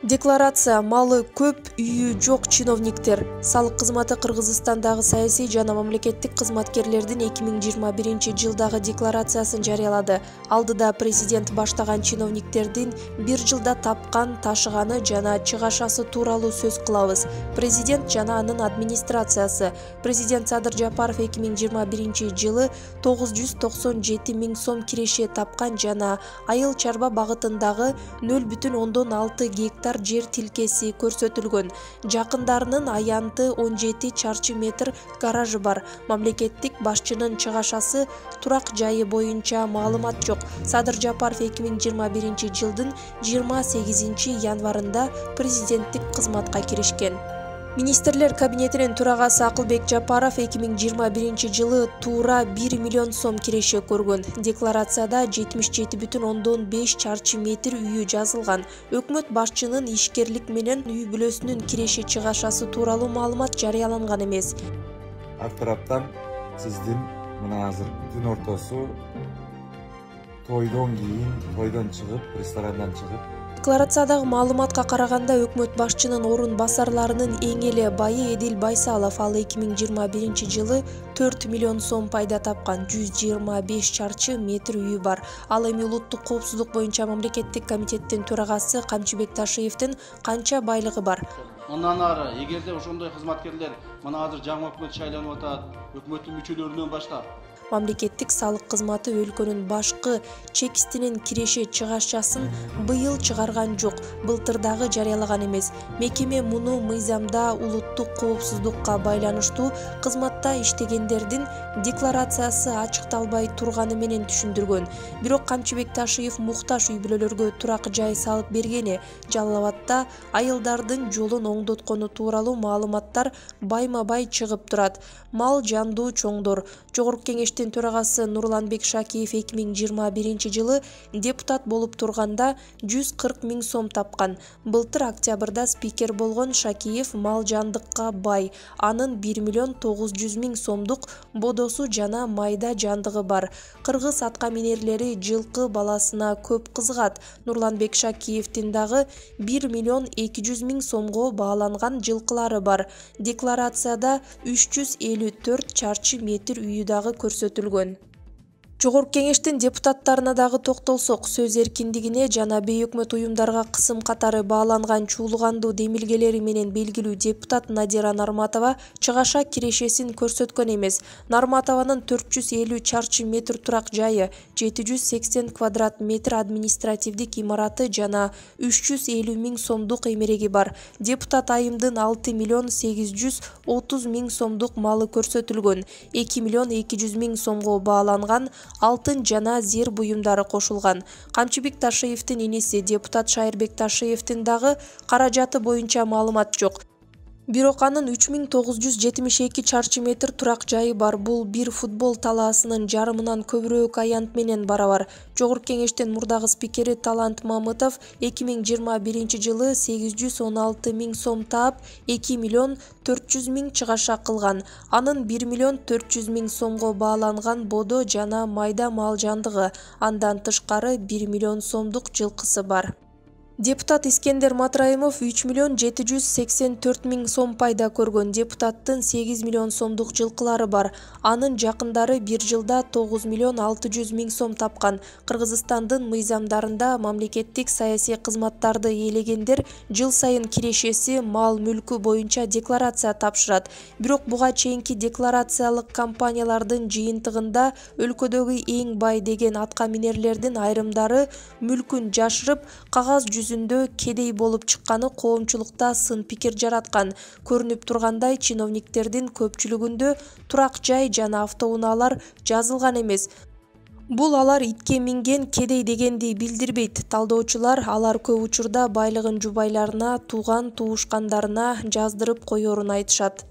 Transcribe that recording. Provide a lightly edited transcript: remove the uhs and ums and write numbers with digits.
Декларация малы көп, үйү жок чиновниктер. Салык кызматы Кыргызстандагы саясий жана мамлекеттик кызматкерлердин 2021-жылдагы декларациясын жарыялады. Алдыда президент баштаган чиновниктердин бир жылда тапкан, ташыганы жана чыгашасы тууралуу сөз кылабыз. Президент жана анын администрациясы. Президент Садыр Жапаров 2021-жылы 997 миң сом киреше тапкан жана айыл чарба багытындагы 0,6 гектар жер тилкеси көрсөтүлгөн. Жакындарынын аянты 17 чарчы метр гаражы бар. Мамлекеттик башчынын чыгашасы турак жайы боюнча маалымат жок. Садыр Жапаров 2021-жылдын 28 январында президенттик кызматка киришкен. Министрлер кабинетинин турагасы Акылбек Жапаров 2021-жылы туура 1 миллион сом киреше көргөн. Декларацияда 77,5 чарчы метр үйү жазылган. Өкмөт башчынын ишкерлик менен үй бүлөсүнүн киреше чыгашасы тууралуу маалымат жарыяланган эмес. Ар тараптан сиздин мына азыр түн ортосу тойдон чыгып, ресторандан чыгып Декларациядагы маалыматка караганда өкмөт башчынын орун басарларынын эң эле байы Эдил Байсалов, ал 2021-жылы 4 миллион сом пайда тапкан, 125 чарчы метр үйү бар. Ал эми улуттук коопсуздук боюнча мамлекеттик комитеттин төрагасы Камчыбек Ташиевдин канча байлыгы бар? Мындан ары эгерде ошондой кызматкерлер мына азыр жаңы өкмөт шайланып атат, өкмөттүн мүчөлөрүнөн баштап Мамлекеттик салык кызматы өлкөнүн башкы чекистинин киреше чыгашасын быйыл чыгарган жок, былтырдагы жарыялаган эмес. Мекеме муну мыйзамда улуттук коопсуздукка байланыштуу кызматта иштегендердин декларациясы ачыкталбай турганы менен түшүндүргөн. Бирок Камчыбек Ташиев муктаж үй бүлөлөргө турак жай салып бергени, Жалал Абадта айылдардын жолун оңдоткону тууралуу маалыматтар байма-бай чыгып турат. Мал жандуу чоңдор. Жогорку кеңештин төрагасы Нурланбек Шакиев 2021-жылы депутат болуп турганда 140 миң сом тапкан. Былтыр октябрда спикер болгон Шакиев мал жандыкка бай. Анын 1 миллион 900 миң сомдук бодосу жана майда жандыгы бар. Кыргыз атка минерлери жылкы баласына көп кызыгат. Нурланбек Шакиевдин дагы 1 миллион 200 миң сомго бааланган жылкылары бар. Декларацияда 354 чарчы метр үйү дагы көрсөтүлгөн. Жогорку кеңештин депутаттарына дагы токтолсок, сөз эркиндигине жана бейөкмөт уюмдарга кысым катары бааланган чуулгандуу демилгелери менен белгилүү депутат Надира Нарматова чыгаша кирешесин көрсөткөн эмес. Нарматованын 450 чарчы метр турак жайы, 780 квадрат метр административдик имараты жана 350 миң сомдук эмереги бар. Депутат айымдын 6 миллион 830 миң сомдук малы көрсөтүлгөн. 2 миллион 200 миң сомго бааланган алтын жана зер буюмдары кошулган. Камчыбек Ташиевдин иниси депутат Шайырбек Ташиевдин дагы каражаты боюнча маалымат жок. Бирок анын 3972 чарчы метр турак жайы бар. Бул бир футбол талаасынын жарымынан көбүрөөк аянт менен барабар. Жогорку кеңештин мурдагы спикери Талант Мамытов 2021-жылы 816 миң сом таап, 2 миллион 400 миң чыгаша кылган. Анын 1 миллион 400 миң сомго бааланган бодо жана майда мал жандыгы, андан тышкары 1 миллион сомдук жылкысы бар. Депутат Искендер Матраимов 3 миллион 784 миң сом пайда көргөн. Депутаттын 8 миллион сомдук жылкылары бар. Анын жакындары бир жылда 9 миллион 600 миң сом тапкан. Кыргызстандын мыйзамдарында мамлекеттик саясий кызматтарды ээлегендер жыл сайын кирешеси мал мүлкү боюнча декларация тапшырат. Бирок буга чейинки декларациялык кампаниялардын жыйынтыгында өлкөдөгү эң бай деген атка минерлердин айрымдары мүлкүн жашырып, кагаз жүзүндө кедей болуп чыкканы коомчулукта сын пикир жараткан. Көрүнүп тургандай, чиновниктердин көпчүлүгүндө турак жай жана автоунаалар жазылган эмес. Бул алар итке минген кедей дегенди билдирбейт. Талдоочулар алар көп учурда байлыгын жубайларына, тууган туушкандарына жаздырып коерун айтышат.